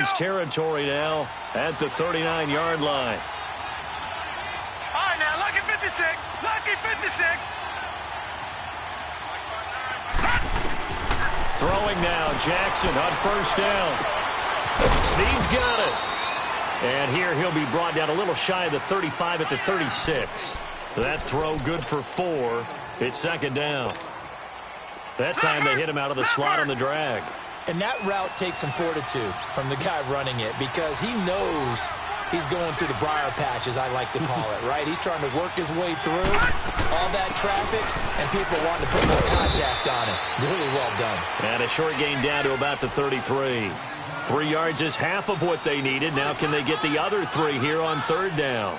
Ravens territory now at the 39-yard line. All right, now, lucky 56. Lucky 56. Throwing now, Jackson on first down. Snead's got it. And here he'll be brought down a little shy of the 35 at the 36. That throw good for 4. It's second down. That time they hit him out of the slot on the drag. And that route takes some fortitude from the guy running it because he knows he's going through the briar patch, as I like to call it, right? He's trying to work his way through all that traffic, and people wanting to put more contact on him. Really well done. And a short gain down to about the 33. 3 yards is half of what they needed. Now can they get the other 3 here on third down?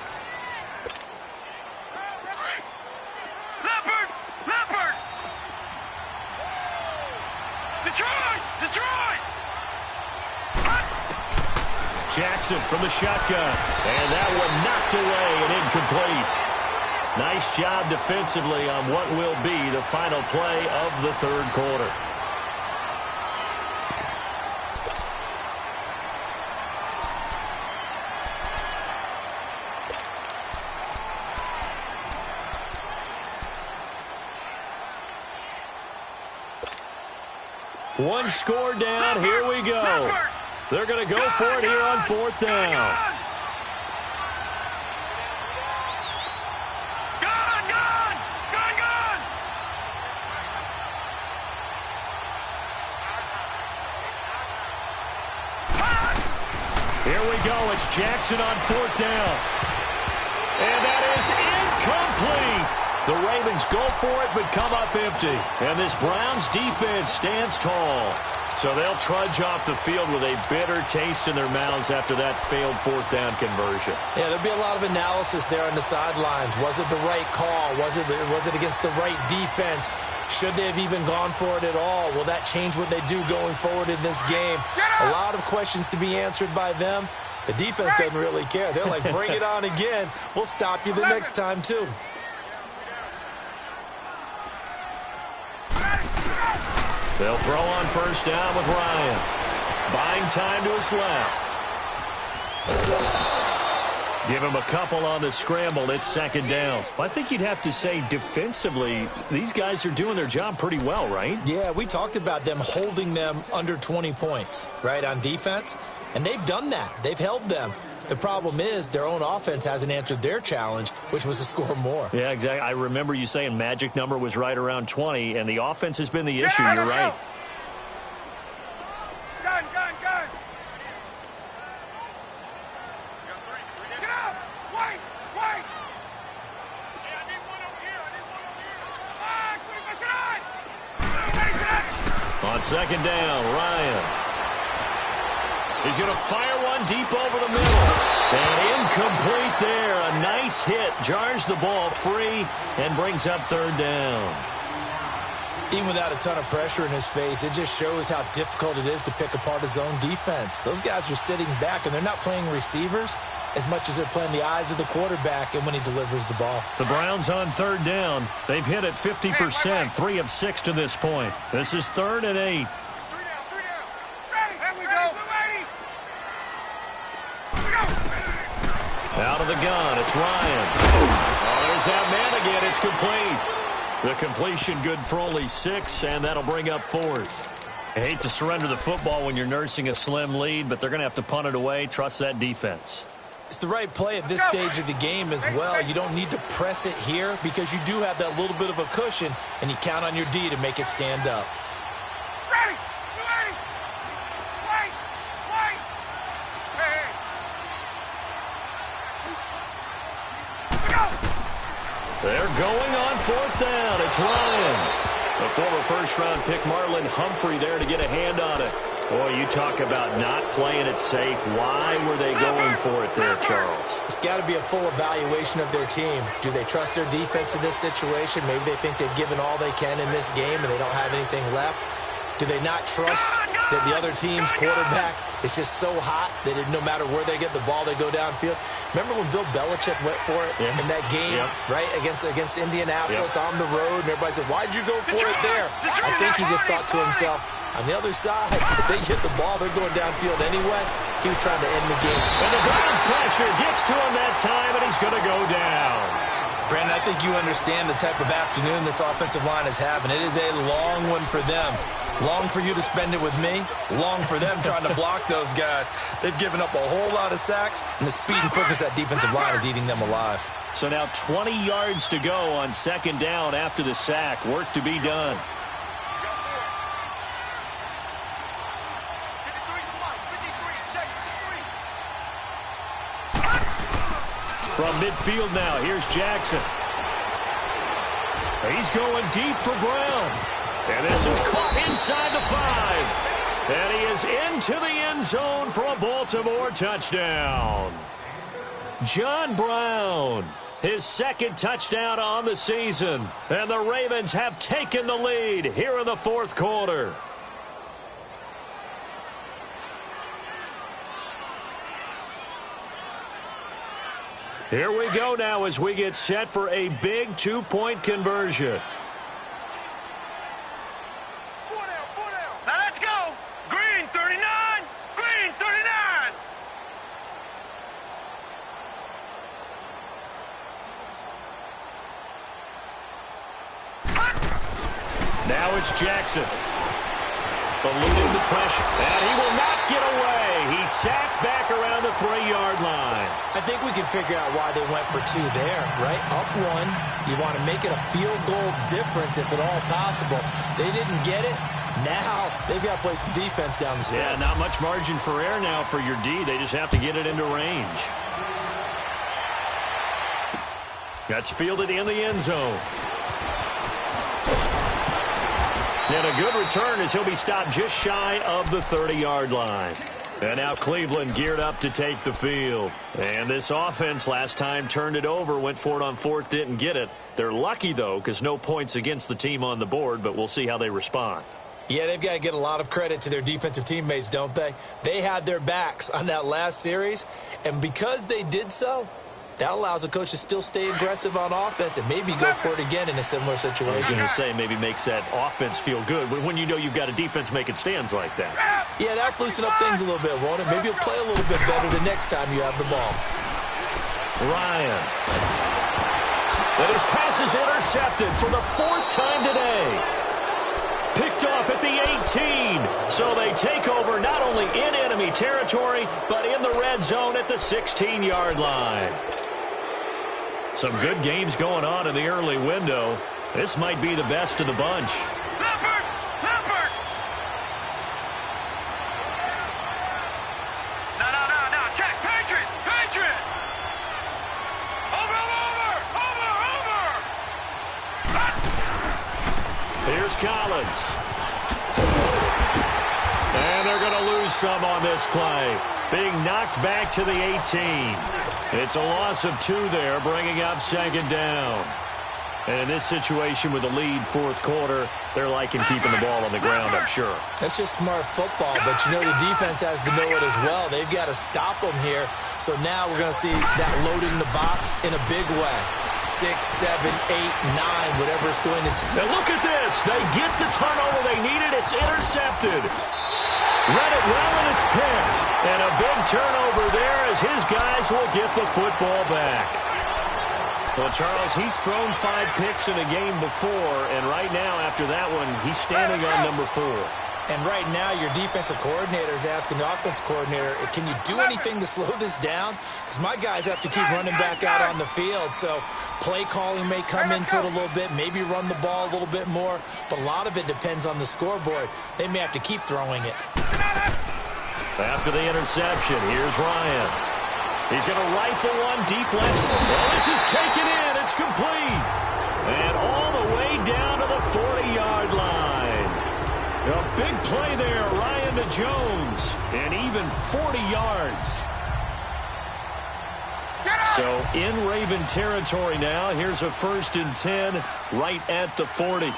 Jackson from the shotgun. And that one knocked away and incomplete. Nice job defensively on what will be the final play of the third quarter. One score down. Here we go. They're going to go for it here on fourth down. Here we go. It's Jackson on fourth down. And that is incomplete. The Ravens go for it but come up empty. And this Browns defense stands tall. So they'll trudge off the field with a bitter taste in their mouths after that failed fourth down conversion. Yeah, there'll be a lot of analysis there on the sidelines. Was it the right call? Was it against the right defense? Should they have even gone for it at all? Will that change what they do going forward in this game? A lot of questions to be answered by them. The defense doesn't really care. They're like, bring it on again. We'll stop you the next time, too. They'll throw on first down with Ryan. Buying time to his left. Give him a couple on the scramble. It's second down. I think you'd have to say defensively, these guys are doing their job pretty well, right? Yeah, we talked about them holding them under 20 points, right, on defense. And they've done that. They've held them. The problem is their own offense hasn't answered their challenge, which was to score more. Yeah, exactly. I remember you saying magic number was right around 20, and the offense has been the issue. You're right. Gun. Get up! Wait! Yeah, I need one over here. On second down, Ryan. He's going to fire one deep over the middle. And incomplete there. A nice hit. Jars the ball free and brings up third down. Even without a ton of pressure in his face, it just shows how difficult it is to pick apart his own defense. Those guys are sitting back, and they're not playing receivers as much as they're playing the eyes of the quarterback and when he delivers the ball. The Browns on third down. They've hit it 50%, 3 of 6 to this point. This is 3rd and 8. Out of the gun, it's Ryan. Oh, there's that man again. It's complete. The completion good for only 6, and that'll bring up 4th. I hate to surrender the football when you're nursing a slim lead, but they're going to have to punt it away. Trust that defense. It's the right play at this stage of the game as well. You don't need to press it here because you do have that little bit of a cushion, and you count on your D to make it stand up. They're going on fourth down. It's Ryan. The former first-round pick Marlon Humphrey there to get a hand on it. Boy, you talk about not playing it safe. Why were they going for it there, Charles? It's got to be a full evaluation of their team. Do they trust their defense in this situation? Maybe they think they've given all they can in this game and they don't have anything left. Do they not trust that the other team's quarterback is just so hot that no matter where they get the ball, they go downfield. Remember when Bill Belichick went for it in that game, right, against Indianapolis on the road, and everybody said, why'd you go for it there? I think he just thought to himself, on the other side, if they get the ball, they're going downfield anyway. He was trying to end the game. And the Browns pressure gets to him that time, and he's going to go down. Brandon, I think you understand the type of afternoon this offensive line is having. It is a long one for them. Long for you to spend it with me. Long for them trying to block those guys. They've given up a whole lot of sacks, and the speed and quickness of that defensive line is eating them alive. So now 20 yards to go on second down after the sack. Work to be done. From midfield now, here's Jackson. He's going deep for Brown. And this is caught inside the 5. And he is into the end zone for a Baltimore touchdown. John Brown, his second touchdown on the season. And the Ravens have taken the lead here in the fourth quarter. Here we go now as we get set for a big 2-point conversion. Now let's go. Green 39. Green 39. Now it's Jackson. Eluding the pressure. And he will not get away. He's sacked back around the 3-yard line. I think we can figure out why they went for 2 there, right? Up 1. You want to make it a field goal difference if at all possible. They didn't get it. Now they've got to play some defense down the stretch. Yeah, not much margin for error now for your D. They just have to get it into range. That's fielded in the end zone. And a good return as he'll be stopped just shy of the 30-yard line. And now Cleveland geared up to take the field. And this offense last time turned it over, went for it on 4th, didn't get it. They're lucky, though, because no points against the team on the board, but we'll see how they respond. Yeah, they've got to get a lot of credit to their defensive teammates, don't they? They had their backs on that last series, and because they did so, that allows a coach to still stay aggressive on offense and maybe go for it again in a similar situation. I was going to say maybe makes that offense feel good when you know you've got a defense making stands like that. Yeah, that loosen up things a little bit, won't it? Maybe you'll play a little bit better the next time you have the ball. Ryan. And his pass is intercepted for the 4th time today. Picked off at the 18. So they take over not only in enemy territory, but in the red zone at the 16-yard line. Some good games going on in the early window. This might be the best of the bunch. Leopard! Leopard! No. Check! Patriot! Patriot! Over! Here's Collins. And they're going to lose some on this play. Being knocked back to the 18. It's a loss of 2 there, bringing up second down. And in this situation with the lead 4th quarter, they're liking keeping the ball on the ground, I'm sure. That's just smart football, but you know the defense has to know it as well. They've got to stop them here. So now we're going to see that loading the box in a big way. 6, 7, 8, 9, whatever it's going to take. Now look at this. They get the turnover they needed. It's intercepted. Read it well, and it's picked. And a big turnover there as his guys will get the football back. Well, Charles, he's thrown 5 picks in a game before, and right now, after that one, he's standing on number 4. And right now, your defensive coordinator is asking the offensive coordinator, can you do anything to slow this down? Because my guys have to keep running back out on the field. So play calling may come into it a little bit, maybe run the ball a little bit more. But a lot of it depends on the scoreboard. They may have to keep throwing it. After the interception, here's Ryan. He's going to rifle one deep left side. Well, this is taken in. It's complete. And all the way down to the 40-yard line. A big play there, Ryan to Jones, and even 40 yards. So in Raven territory now, here's a 1st and 10 right at the 40.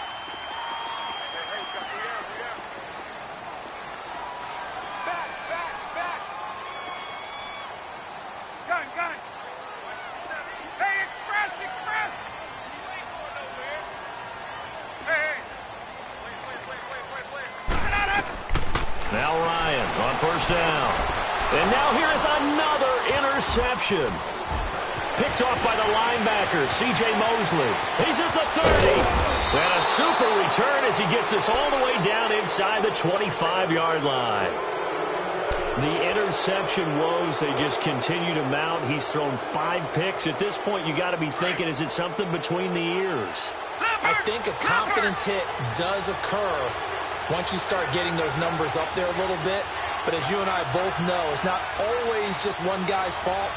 touchdown. And now here is another interception. Picked off by the linebacker, C.J. Mosley. He's at the 30. And a super return as he gets us all the way down inside the 25-yard line. The interception woes, they just continue to mount. He's thrown 5 picks. At this point, you got to be thinking, is it something between the ears? I think a confidence hit does occur once you start getting those numbers up there a little bit. But as you and I both know, it's not always just one guy's fault.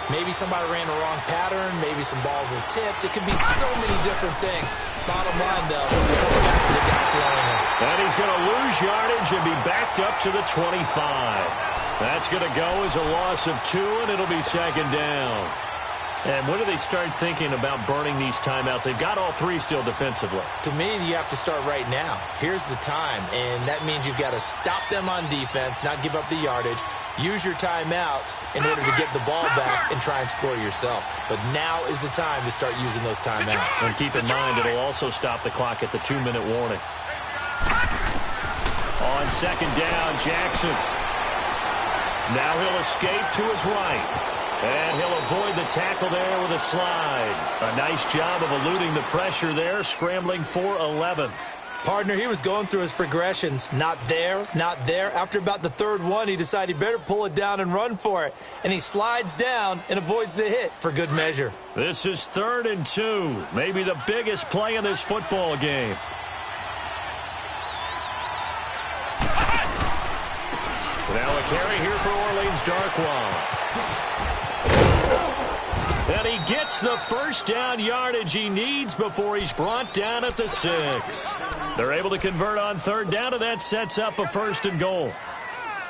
Maybe somebody ran the wrong pattern. Maybe some balls were tipped. It could be so many different things. Bottom line, though, it comes back to the guy throwing it. And he's going to lose yardage and be backed up to the 25. That's going to go as a loss of 2, and it'll be second down. And when do they start thinking about burning these timeouts? They've got all 3 still defensively. To me, you have to start right now. Here's the time, and that means you've got to stop them on defense, not give up the yardage. Use your timeouts in order to get the ball back and try and score yourself. But now is the time to start using those timeouts. And keep in mind, it'll also stop the clock at the 2-minute warning. On second down, Jackson. Now he'll escape to his right. And he'll avoid the tackle there with a slide. A nice job of eluding the pressure there, scrambling for 11. Partner, he was going through his progressions. Not there, not there. After about the 3rd one, he decided he better pull it down and run for it. And he slides down and avoids the hit for good measure. This is 3rd and 2. Maybe the biggest play in this football game. Now a carry here for Orleans Darkwa. And he gets the first down yardage he needs before he's brought down at the 6. They're able to convert on 3rd down, and that sets up a 1st and goal.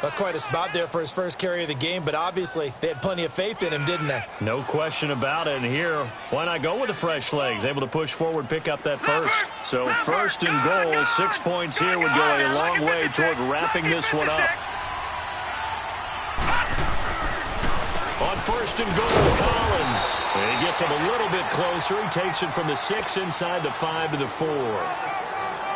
That's quite a spot there for his first carry of the game, but obviously they had plenty of faith in him, didn't they? No question about it. And here, why not go with the fresh legs? Able to push forward, pick up that first. So 1st and goal, 6 points here would go a long way toward wrapping this one up. On 1st and goal, Collins. And he gets him a little bit closer. He takes it from the 6 inside the 5 to the 4.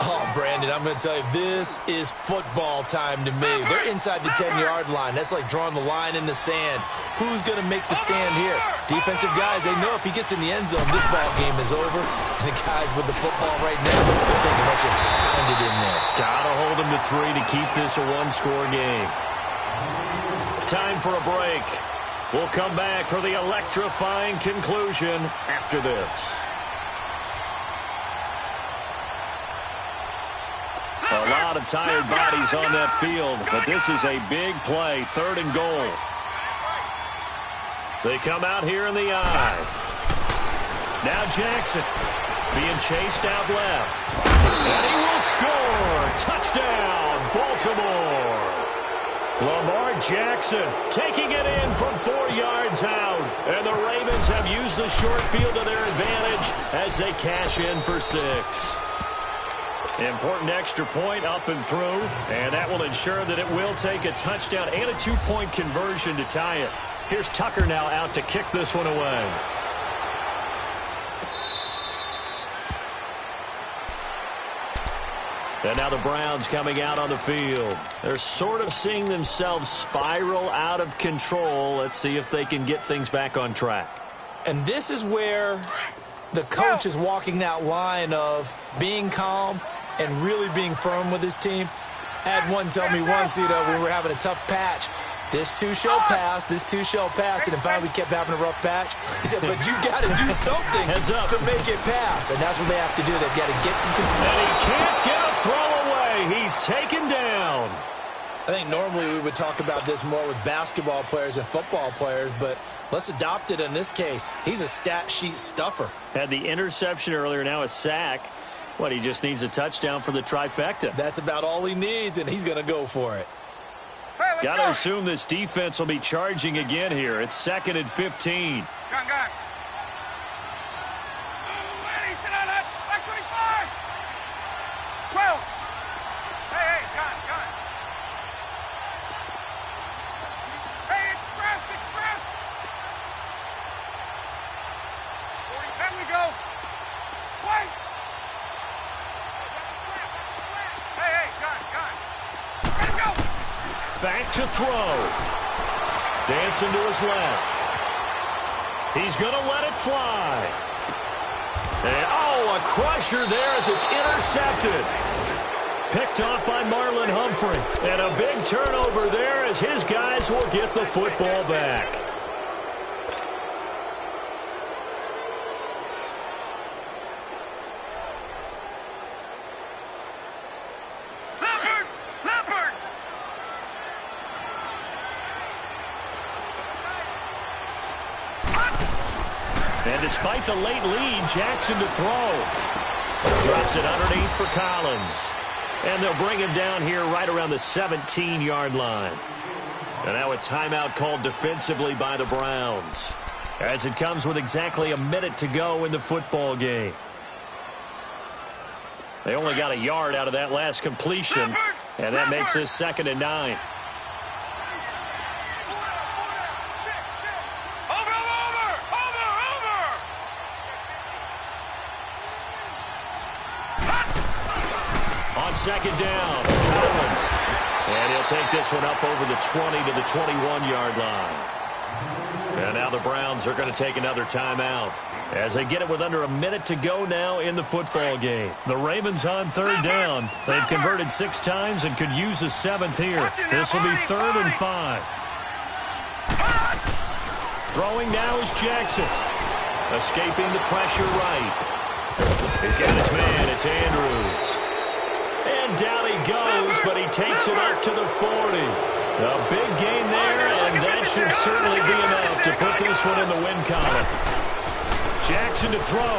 Oh, Brandon, I'm going to tell you, this is football time to me. They're inside the 10-yard line. That's like drawing the line in the sand. Who's going to make the stand here? Defensive guys, they know if he gets in the end zone, this ball game is over. And the guys with the football right now, they're thinking, let's just pound it in there. Got to hold him to 3 to keep this a 1-score game. Time for a break. We'll come back for the electrifying conclusion after this. A lot of tired bodies on that field, but this is a big play, 3rd and goal. They come out here in the eye. Now Jackson being chased out left. And he will score. Touchdown, Baltimore. Lamar Jackson taking it in from 4 yards out. And the Ravens have used the short field to their advantage as they cash in for 6. Important extra point up and through, and that will ensure that it will take a touchdown and a 2-point conversion to tie it. Here's Tucker now out to kick this one away. And now the Browns coming out on the field. They're sort of seeing themselves spiral out of control. Let's see if they can get things back on track. And this is where the coach is walking that line of being calm and really being firm with his team. I had one tell me once, when we were having a tough patch, this too shall pass, this too shall pass, and then finally we kept having a rough patch. He said, but you got to do something to make it pass, and that's what they have to do. They've got to get some control. And he can't get a throw away. He's taken down. I think normally we would talk about this more with basketball players and football players, but let's adopt it in this case. He's a stat sheet stuffer. Had the interception earlier, now a sack. What, he just needs a touchdown for the trifecta. That's about all he needs, and he's going to go for it. Hey, got to assume this defense will be charging again here. It's 2nd and 15. Gun. Ready, sit on that. Back 25. 12. Hey, gun. Hey, express. There we go. Wait. Hey, gun. Ready to go. back to throw. Dancing to his left. He's going to let it fly. And, oh, a crusher there as it's intercepted. Picked off by Marlon Humphrey. And a big turnover there as his guys will get the football back. And despite the late lead, Jackson to throw. Drops it underneath for Collins. And they'll bring him down here right around the 17-yard line. And now a timeout called defensively by the Browns, as it comes with exactly a minute to go in the football game. They only got a yard out of that last completion, and that makes this 2nd and 9. Second down, Collins. And he'll take this one up over the 20 to the 21-yard line. And now the Browns are going to take another timeout as they get it with under a minute to go now in the football game. The Ravens on 3rd down. They've converted 6 times and could use a 7th here. This will be 3rd and 5. Throwing now is Jackson. Escaping the pressure right. He's got his man. It's Andrews. And down he goes, but he takes it up to the 40. A big gain there, and that should certainly be enough to put this one in the win column. Jackson to throw.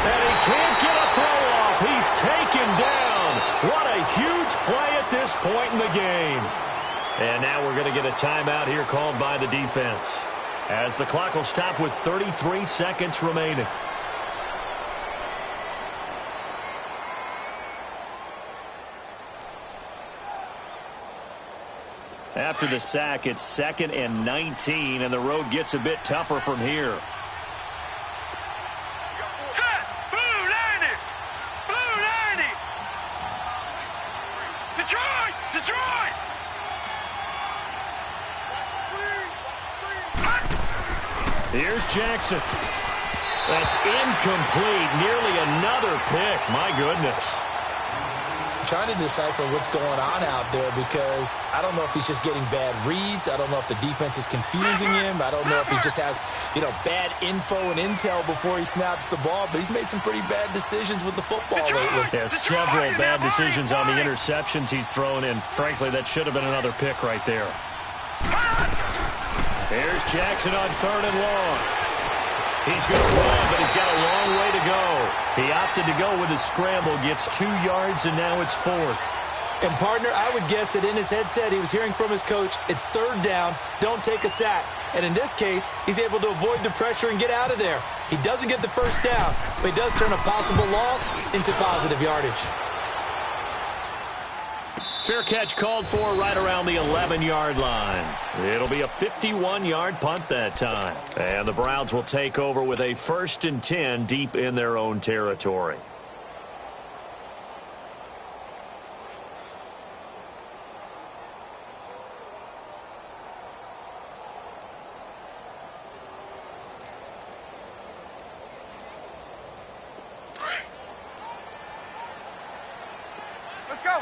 And he can't get a throw off. He's taken down. What a huge play at this point in the game. And now we're going to get a timeout here called by the defense, as the clock will stop with 33 seconds remaining. After the sack, it's 2nd and 19, and the road gets a bit tougher from here. Set! Blue 90! Blue 90! Detroit! Detroit! Here's Jackson. That's incomplete. Nearly another pick. My goodness. Trying to decipher what's going on out there, because I don't know if he's just getting bad reads. I don't know if the defense is confusing him. I don't know if he just has, bad info and intel before he snaps the ball, but he's made some pretty bad decisions with the football lately. Yeah, several bad decisions on the interceptions he's thrown in. Frankly, that should have been another pick right there. Here's Jackson on 3rd and long. He's going to run, but he's got a long way to go. He opted to go with his scramble, gets 2 yards, and now it's 4th. And, partner, I would guess that in his headset he was hearing from his coach, it's 3rd down, don't take a sack. And in this case, he's able to avoid the pressure and get out of there. He doesn't get the first down, but he does turn a possible loss into positive yardage. Fair catch called for right around the 11-yard line. It'll be a 51-yard punt that time. And the Browns will take over with a 1st and 10 deep in their own territory. Let's go!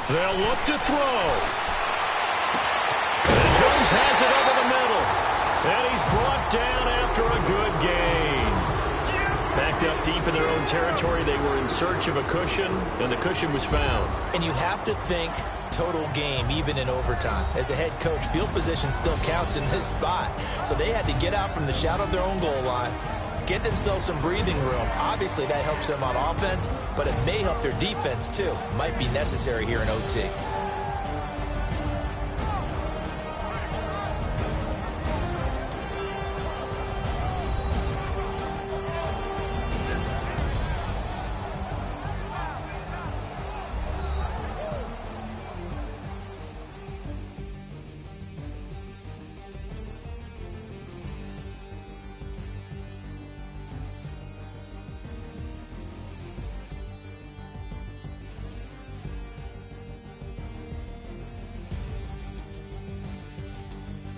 They'll look to throw. And Jones has it over the middle. And he's brought down after a good gain. Backed up deep in their own territory. They were in search of a cushion, and the cushion was found. And you have to think total game, even in overtime. As a head coach, field position still counts in this spot. So they had to get out from the shadow of their own goal line, get themselves some breathing room. Obviously, that helps them on offense, but it may help their defense, too. Might be necessary here in OT.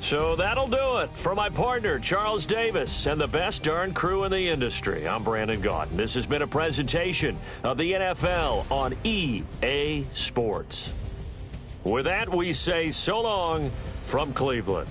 So that'll do it. For my partner, Charles Davis, and the best darn crew in the industry, I'm Brandon Gaudin. This has been a presentation of the NFL on EA Sports. With that, we say so long from Cleveland.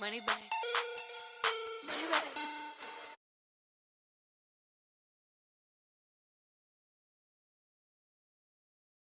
Money back.